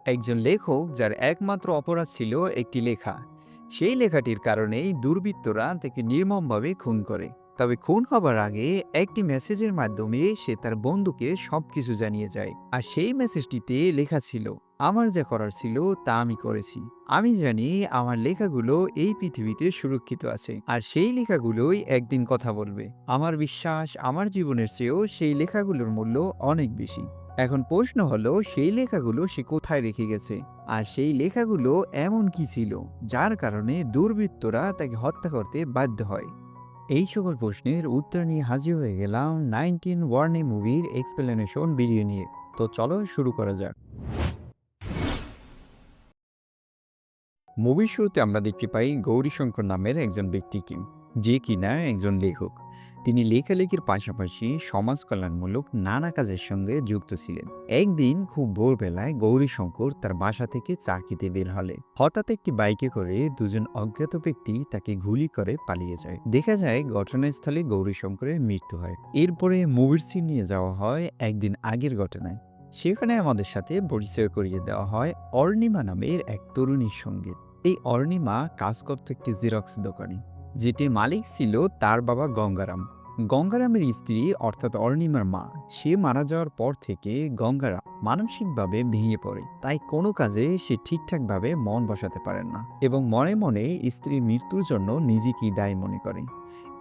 একজন লেখক যার একমাত্র অপরাধ ছিল একটি লেখা। সেই লেখাটির কারণেই দুর্বৃত্তরা তাকে নির্মমভাবে খুন করে। তবে খুন হবার আগে একটি মেসেজের মাধ্যমে সে তার বন্ধুকে সবকিছু জানিয়ে যায়। আর সেই মেসেজটিতে লেখা ছিল, আমার যা করার ছিল তা আমি করেছি। আমি জানি আমার লেখাগুলো এই পৃথিবীতে সুরক্ষিত আছে, আর সেই লেখাগুলোই একদিন কথা বলবে। আমার বিশ্বাস আমার জীবনের চেয়েও সেই লেখাগুলোর মূল্য অনেক বেশি। এখন প্রশ্ন হলো, সেই লেখাগুলো সে কোথায় রেখে গেছে? আর সেই লেখাগুলো এমন কি ছিল যার কারণে দুর্বৃত্তরা তাকে হত্যা করতে বাধ্য হয়? এই সকল প্রশ্নের উত্তর নিয়ে হাজির হয়ে গেলাম 19 মুভির এক্সপ্লেনেশন ভিডিও নিয়ে। তো চলো শুরু করা যাক। মুভির শুরুতে আমরা দেখতে পাই গৌরীশঙ্কর নামের একজন ব্যক্তিকে, যে কিনা একজন লেখক। তিনি লেখালেখির পাশাপাশি সমাজ কল্যাণমূলক নানা কাজের সঙ্গে যুক্ত ছিলেন। একদিন খুব ভোরবেলায় গৌরীশঙ্কর তার বাসা থেকে চা খেতে বের হলে হঠাৎ একটি বাইকে করে দুজন অজ্ঞাত ব্যক্তি তাকে গুলি করে পালিয়ে যায়। দেখা যায় ঘটনাস্থলে গৌরীশঙ্করের মৃত্যু হয়। এরপরে মুভির সিন নিয়ে যাওয়া হয় একদিন আগের ঘটনায়। সেখানে আমাদের সাথে পরিচয় করিয়ে দেওয়া হয় অর্ণিমা নামের এক তরুণীর সঙ্গে। এই অর্ণিমা কাজ করত একটি জেরক্স দোকানে, যেটির মালিক ছিল তার বাবা গঙ্গারাম। গঙ্গারামের স্ত্রী অর্থাৎ অর্ণিমার মা, সে মারা যাওয়ার পর থেকে গঙ্গারাম মানসিকভাবে ভেঙে পড়ে। তাই কোনো কাজে সে ঠিকঠাকভাবে মন বসাতে পারেন না এবং মনে মনে স্ত্রীর মৃত্যুর জন্য নিজেকেই দায়ী মনে করে।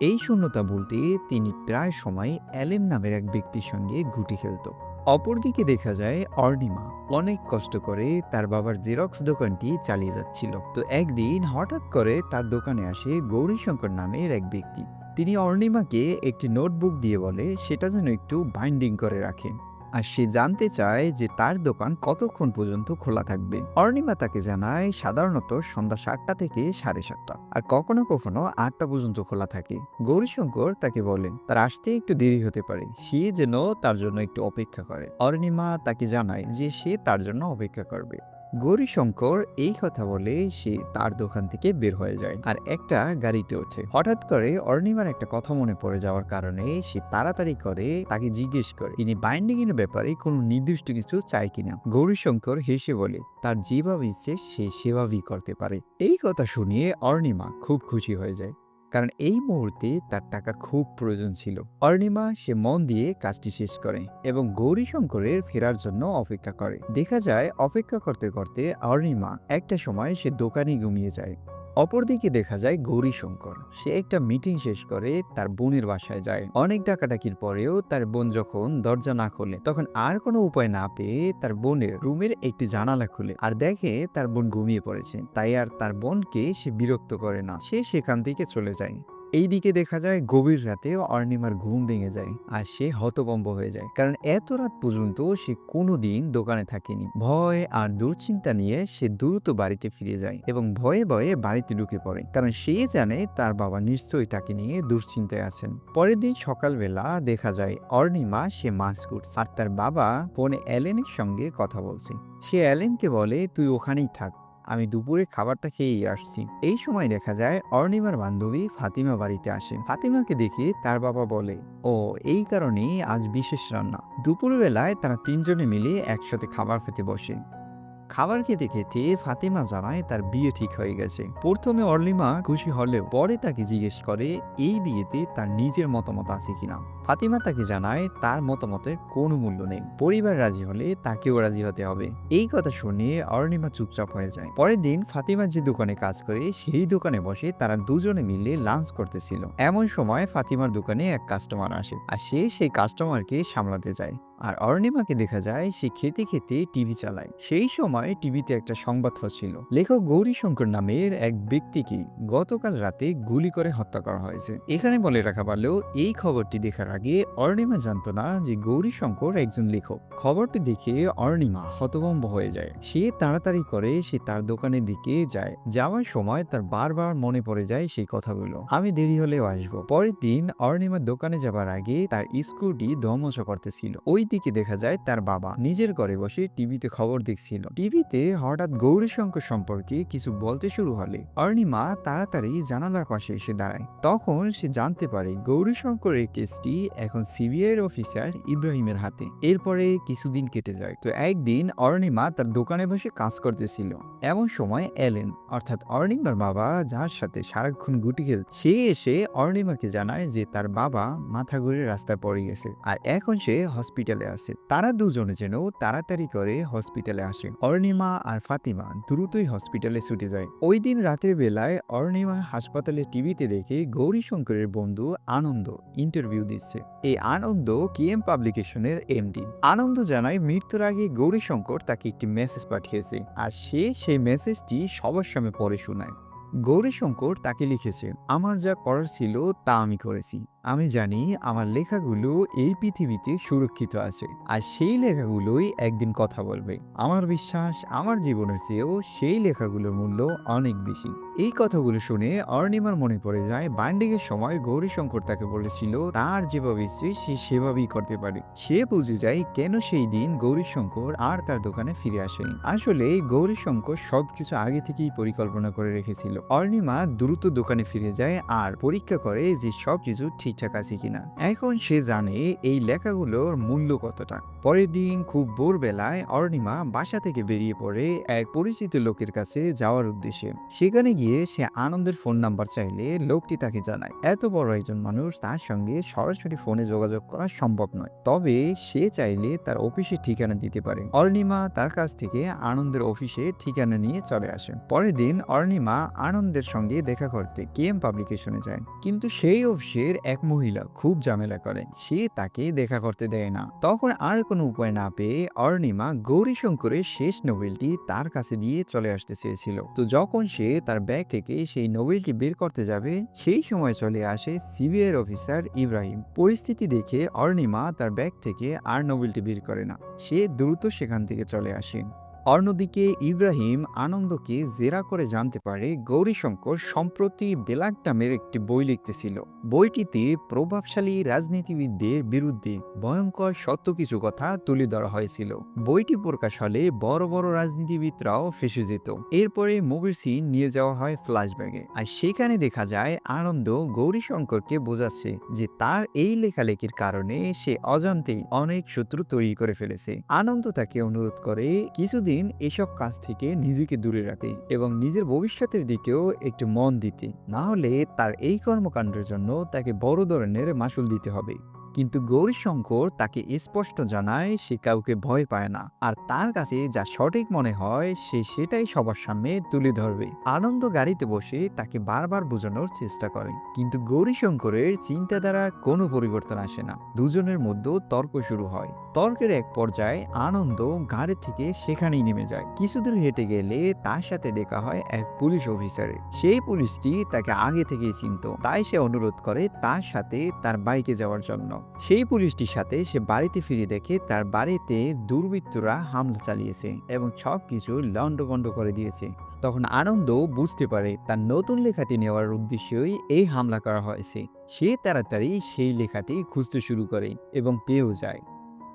এই শূন্যতা বলতে তিনি প্রায় সময় অ্যালেন নামের এক ব্যক্তির সঙ্গে গুটি খেলত। অপরদিকে দেখা যায় অর্ণিমা অনেক কষ্ট করে তার বাবার জেরক্স দোকানটি চালিয়ে যাচ্ছিল। তো একদিন হঠাৎ করে তার দোকানে আসে গৌরীশঙ্কর নামের এক ব্যক্তি। তিনি অর্ণিমাকে একটি নোটবুক দিয়ে বলে সেটা যেন একটু বাইন্ডিং করে রাখে। আর সে জানতে চায় যে তার দোকান কতক্ষণ পর্যন্ত খোলা থাকবে। অর্ণিমা তাকে জানায় সাধারণত সন্ধ্যা 7টা থেকে 7:30, আর কখনো কখনো 8টা পর্যন্ত খোলা থাকে। গৌরীশঙ্কর তাকে বলেন তার আসতে একটু দেরি হতে পারে, সে যেন তার জন্য একটু অপেক্ষা করে। অর্ণিমা তাকে জানায় যে সে তার জন্য অপেক্ষা করবে। গৌরীশঙ্কর এই কথা বলে সে তার দোকান থেকে বের হয়ে যায় আর একটা গাড়িতে ওঠে। হঠাৎ করে অর্ণিমার একটা কথা মনে পড়ে যাওয়ার কারণে সে তাড়াতাড়ি করে তাকে জিজ্ঞেস করে তিনি বাইন্ডিং এর ব্যাপারে কোনো নির্দিষ্ট কিছু চায় কিনা। গৌরীশঙ্কর হেসে বলে তার যেভাবে ইচ্ছে সে সেভাবেই করতে পারে। এই কথা শুনিয়ে অর্ণিমা খুব খুশি হয়ে যায়, কারণ এই মুহূর্তে তার টাকা খুব প্রয়োজন ছিল। অর্ণিমা সে মন দিয়ে কাজটি শেষ করে এবং গৌরীশঙ্করের ফেরার জন্য অপেক্ষা করে। দেখা যায় অপেক্ষা করতে করতে অর্ণিমা একটা সময় সে দোকানে ঘুমিয়ে যায়। অপরদিকে দেখা যায় গৌরীশঙ্কর সে একটা মিটিং শেষ করে তার বোনের বাসায় যায়। অনেক ডাকাডাকির পরেও তার বোন যখন দরজা না খোলে, তখন আর কোনো উপায় না পেয়ে তার বোনের রুমের একটি জানালা খুলে আর দেখে তার বোন ঘুমিয়ে পড়েছে। তাই আর তার বোনকে সে বিরক্ত করে না, সে সেখান থেকে চলে যায়। এইদিকে দেখা যায় গভীর রাতে অর্ণিমার ঘুম ভেঙে যায় আর সে হতভম্ব হয়ে যায়, কারণ এত রাত পর্যন্ত সে কোনোদিন দোকানে থাকেনি। ভয় আর দুশ্চিন্তা নিয়ে সে দ্রুত বাড়িতে ফিরে যায় এবং ভয়ে ভয়ে বাড়িতে ঢুকে পড়ে, কারণ সে জানে তার বাবা নিশ্চয়ই তাকে নিয়ে দুশ্চিন্তায় আছেন। পরের দিন সকালবেলা দেখা যায় অর্ণিমা সে মাছ কুটছে আর তার বাবা ফোনে অ্যালেনের সঙ্গে কথা বলছে। সে অ্যালেনকে বলে তুই ওখানেই থাক, আমি দুপুরে খাবারটা খেয়েই আসছি। এই সময় দেখা যায় অর্ণিমার বান্ধবী ফাতিমা বাড়িতে আসে। ফাতিমাকে দেখে তার বাবা বলে, ও এই কারণেই আজ বিশেষ রান্না। দুপুরবেলায় তারা তিনজনে মিলে একসাথে খাবার খেতে বসে। খাবার খেতে খেতে ফাতিমা জানায় তার বিয়ে ঠিক হয়ে গেছে। প্রথমে অর্ণিমা খুশি হলেও পরে তাকে জিজ্ঞেস করে এই বিয়েতে তার নিজের মতামত আছে কিনা। ফাতিমা তাকে জানায় তার মতামতের কোনো মূল্য নেই, পরিবার রাজি হলে তাকেও রাজি হতে হবে। এই কথা শুনে অর্ণিমা চুপচাপ হয়ে যায়। পরের দিন ফাতিমা যে দোকানে কাজ করে সেই দোকানে বসে তারা দুজনে মিলে লাঞ্চ করতেছিল। এমন সময় ফাতিমার দোকানে এক কাস্টমার আসে আর সে সেই কাস্টমারকে সামলাতে যায়। আর অর্ণিমাকে দেখা যায় সে খেতে খেতে টিভি চালায়। সেই সময় টিভিতে একটা সংবাদ হচ্ছিল, লেখক গৌরীশঙ্কর নামের এক ব্যক্তিকে গতকাল রাতে গুলি করে হত্যা করা হয়েছে। এখানে বলে রাখা ভালো, এই খবরটি দেখার আগে অর্ণিমা জানতো না যে গৌরীশঙ্কর একজন লেখক। খবরটি দেখে অর্ণিমা হতভম্ব হয়ে যায়। সে তাড়াতাড়ি করে সে তার দোকানের দিকে যায়। যাওয়ার সময় তার বারবার মনে পড়ে যায় সেই কথাগুলো, আমি দেরি হলেও আসবো। পরের দিন অর্ণিমার দোকানে যাবার আগে তার স্কুটি ধমস করতেছিল। ওই দিকে দেখা যায় তার বাবা নিজের ঘরে বসে টিভিতে খবর দেখছিল। টিভিতে হঠাৎ গৌরীশঙ্কর সম্পর্কে কিছু বলতে শুরু হলে অর্ণিমা তাড়াতাড়ি জানালার পাশে এসে দাঁড়ায়। তখন সে জানতে পারে গৌরীশঙ্করের কেসটি এখন সিবিআই অফিসার ইব্রাহিমের হাতে। এরপরে কিছুদিন কেটে যায়। তো একদিন অর্ণিমা তার দোকানে বসে কাজ করতেছিল। এমন সময় এলেন, অর্থাৎ অর্ণিমার বাবা, যার সাথে সারাক্ষণ গুটি খেলত, সে এসে অর্ণিমাকে জানায় যে তার বাবা মাথা ঘুরে রাস্তায় পড়ে গেছে আর এখন সে হসপিটালে আছে। তারা দুজনে যেন তাড়াতাড়ি করে হসপিটালে আসে। অর্ণিমা আর ফাতিমা দ্রুতই হসপিটালে ছুটে যায়। ওই দিন রাতের বেলায় অর্ণিমা হাসপাতালে টিভিতে দেখে গৌরীশঙ্করের বন্ধু আনন্দ ইন্টারভিউ দিচ্ছে। এই আনন্দ কেএম পাবলিকেশনের এমডি। আনন্দ জানায় মৃত্যুর আগে গৌরীশঙ্কর তাকে একটি মেসেজ পাঠিয়েছে আর সে সেই মেসেজটি সবার সামনে পড়ে শোনায়। গৌরীশঙ্কর তাকে লিখেছে, আমার যা করার ছিল তা আমি করেছি। আমি জানি আমার লেখাগুলো এই পৃথিবীতে সুরক্ষিত আছে আর সেই লেখাগুলোই একদিন কথা বলবে। আমার বিশ্বাস আমার জীবনের চেয়েও সেই লেখাগুলোর মূল্য অনেক বেশি। এই কথাগুলো শুনে অর্ণিমার মনে পড়ে যায় বাইন্ডিংয়ের সময় গৌরীশঙ্কর তাকে বলেছিল তার যেভাবে ইচ্ছে সে সেভাবেই করতে পারে। সে বুঝে যায় কেন সেই দিন গৌরীশঙ্কর আর তার দোকানে ফিরে আসেনি। আসলে গৌরীশঙ্কর সবকিছু আগে থেকেই পরিকল্পনা করে রেখেছিল। অর্ণিমা দ্রুত দোকানে ফিরে যায় আর পরীক্ষা করে যে সবকিছু ঠিকঠাক আছে কিনা। এখন সে জানে এই লেখাগুলোর মূল্য কতটা। পরের দিন খুব ভোরবেলায় অর্ণিমা বাসা থেকে বেরিয়ে পড়ে এক পরিচিত লোকের কাছে যাওয়ার উদ্দেশ্যে। সেখানে গিয়ে সে আনন্দের ফোন নাম্বার চাইলে লোকটি তাকে জানায় এত বড় একজন মানুষ তার সঙ্গে সরাসরি ফোনে যোগাযোগ করা সম্ভব নয়, তবে সে চাইলে তার অফিসের ঠিকানা দিতে পারে। অর্ণিমা তার কাছ থেকে আনন্দের অফিসে ঠিকানা নিয়ে চলে আসে। পরের দিন অর্ণিমা আনন্দের সঙ্গে দেখা করতে কেএম পাবলিকেশনে যায়, কিন্তু সেই অফিসের এক মহিলা খুব ঝামেলা করে। সে তাকে দেখা করতে দেয় না। তখন আর কোনো উপায় না পেয়ে অর্ণিমা গৌরীশঙ্করের শেষ নোবেলটি তার কাছে দিয়ে চলে আসতে চেয়েছিল। তো যখন সে তার ব্যাগ থেকে সেই নোবেলটি বের করতে যাবে সেই সময় চলে আসে সিবিআই অফিসার ইব্রাহিম। পরিস্থিতি দেখে অর্ণিমা তার ব্যাগ থেকে আর নোবেলটি বের করে না। সে দ্রুত সেখান থেকে চলে আসে। অন্যদিকে ইব্রাহিম আনন্দকে জেরা করে জানতে পারে গৌরীশঙ্কর সম্প্রতি ব্ল্যাক নামের একটি বই লিখতেছিল। বইটিতে প্রভাবশালী রাজনীতিবিদদের বিরুদ্ধে ভয়ঙ্কর সত্য কিছু কথা তুলে ধরা হয়েছিল। বইটি প্রকাশ হলে বড় বড় রাজনীতিবিদরাও ফেঁসে যেত। এরপরে মুভির সিন নিয়ে যাওয়া হয় ফ্ল্যাশব্যাকে, আর সেখানে দেখা যায় আনন্দ গৌরীশঙ্করকে বোঝাচ্ছে যে তার এই লেখালেখির কারণে সে অজান্তেই অনেক শত্রু তৈরি করে ফেলেছে। আনন্দ তাকে অনুরোধ করে কিছুদিন এসব কাজ থেকে নিজেকে দূরে রাখতে এবং নিজের ভবিষ্যতের দিকেও একটু মন দিতে, না হলে তার এই কর্মকাণ্ডের জন্য তাকে বড় ধরনের মাসুল দিতে হবে। কিন্তু গৌরীশঙ্কর তাকে স্পষ্ট জানায় সে কাউকে ভয় পায় না আর তার কাছে যা সঠিক মনে হয় সে সেটাই সবার সামনে তুলে ধরবে। আনন্দ গাড়িতে বসে তাকে বারবার বোঝানোর চেষ্টা করে, কিন্তু গৌরীশঙ্করের চিন্তাধারা কোনো পরিবর্তন আসে না। দুজনের মধ্যে তর্ক শুরু হয়। তর্কের এক পর্যায়ে আনন্দ গাড়ি থেকে সেখানেই নেমে যায়। কিছুদূর হেঁটে গেলে তার সাথে দেখা হয় এক পুলিশ অফিসারের। সেই পুলিশটি তাকে আগে থেকেই চিনত, তাই সে অনুরোধ করে তার সাথে তার বাইকে যাওয়ার জন্য। সেই পুলিশটির সাথে সে বাড়িতে ফিরে দেখে তার বাড়িতে দুর্বৃত্তরা হামলা চালিয়েছে এবং সবকিছু লন্ডভন্ড করে দিয়েছে। তখন আনন্দ বুঝতে পারে তার নতুন লেখাটি নেওয়ার উদ্দেশ্যেই এই হামলা করা হয়েছে। সে তাড়াতাড়ি সেই লেখাটি খুঁজতে শুরু করে এবং পেয়েও যায়।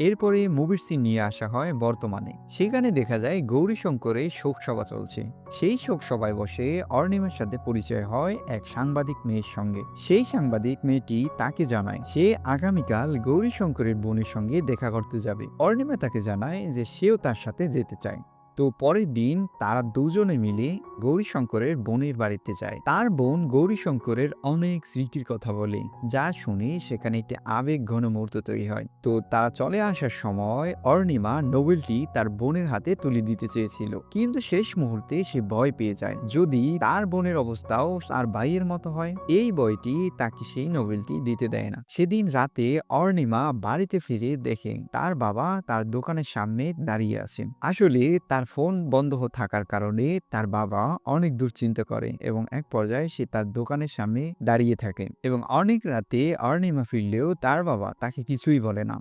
এরপরে মুভির সিন নিয়ে আসা হয় বর্তমানে। সেখানে দেখা যায় গৌরীশঙ্করের শোকসভা চলছে। সেই শোকসভায় বসে অর্ণিমার সাথে পরিচয় হয় এক সাংবাদিক মেয়ের সঙ্গে। সেই সাংবাদিক মেয়েটি তাকে জানায় সে আগামীকাল গৌরীশঙ্করের বোনের সঙ্গে দেখা করতে যাবে। অর্ণিমা তাকে জানায় যে সেও তার সাথে যেতে চায়। তো পরের দিন তারা দুজনে মিলে গৌরীশঙ্করের বোনের বাড়িতে যায়। তার বোন গৌরীশঙ্করের অনেক স্মৃতির কথা বলে, যা শুনে সেখানে একটি আবেগ ঘন মুহূর্ত তৈরি হয়। তো তারা চলে আসার সময় অর্ণিমা নোবেলটি তার বোনের হাতে তুলে দিতে চেয়েছিল, কিন্তু শেষ মুহূর্তে সে ভয় পেয়ে যায় যদি তার বোনের অবস্থাও তার ভাইয়ের মতো হয়। এই ভয়টি তাকে সেই নোবেলটি দিতে দেয় না। সেদিন রাতে অর্ণিমা বাড়িতে ফিরে দেখে তার বাবা তার দোকানের সামনে দাঁড়িয়ে আছেন। আসলে তার ফোন বন্ধ থাকার কারণে তার বাবা অনেক দুশ্চিন্তা করে এবং এক পর্যায়ে সে তার দোকানের সামনে দাঁড়িয়ে থাকে এবং অনেক রাতে অর্ণিমা ফিরলেও তার বাবা তাকে কিছুই বলে না।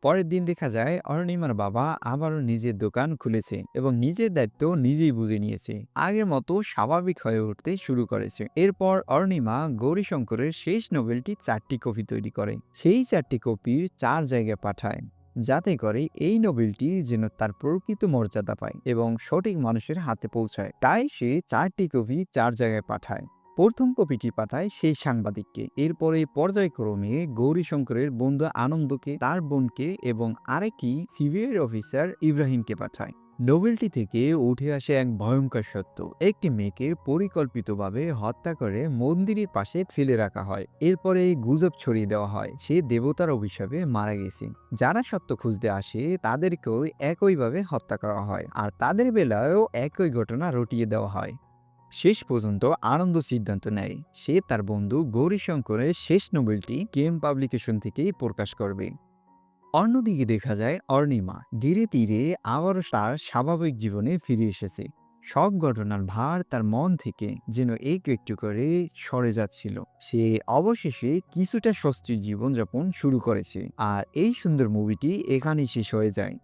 পরের দিন দেখা যায় অর্ণিমার বাবা আবারও নিজের দোকান খুলেছে এবং নিজের দায়িত্ব নিজেই বুঝে নিয়েছে। আগের মতো স্বাভাবিক হয়ে উঠতে শুরু করেছে। এরপর অর্ণিমা গৌরীশঙ্করের শেষ নোবেলটি 4টি কপি তৈরি করে। সেই 4টি কপির 4 জায়গায় পাঠায়। যাতে করে এই নোবেলটি যেন তার প্রকৃত মর্যাদা পায় এবং সঠিক মানুষের হাতে পৌঁছায়। তাই সে 4টি কপি 4 জায়গায় পাঠায়। প্রথম কপিটি পাঠায় সেই সাংবাদিককে, এরপরে পর্যায়ক্রমে গৌরীশঙ্করের বন্ধু আনন্দকে, তার বোনকে এবং আরেকটি সিভিল অফিসার ইব্রাহিমকে পাঠায়। নোবেলটি থেকে উঠে আসে এক ভয়ঙ্কর সত্য। একটি মেয়েকে পরিকল্পিতভাবে হত্যা করে মন্দিরের পাশে ফেলে রাখা হয়। এরপরে গুজব ছড়িয়ে দেওয়া হয় সে দেবতার অভিশাপে মারা গেছে। যারা সত্য খুঁজতে আসে তাদেরকেও একইভাবে হত্যা করা হয়, আর তাদের বেলায়ও একই ঘটনা রটিয়ে দেওয়া হয়। শেষ পর্যন্ত আনন্দ সিদ্ধান্ত নেয় সে তার বন্ধু গৌরীশঙ্করের শেষ নোবেলটি কেম পাবলিকেশন থেকেই প্রকাশ করবে। অন্যদিকে দেখা যায় অর্ণিমা ধীরে ধীরে আবারও তার স্বাভাবিক জীবনে ফিরে এসেছে। সব ঘটনার ভার তার মন থেকে যেন একটু একটু করে সরে যাচ্ছিল। সে অবশেষে কিছুটা স্বস্তির জীবনযাপন শুরু করেছে। আর এই সুন্দর মুভিটি এখানেই শেষ হয়ে যায়।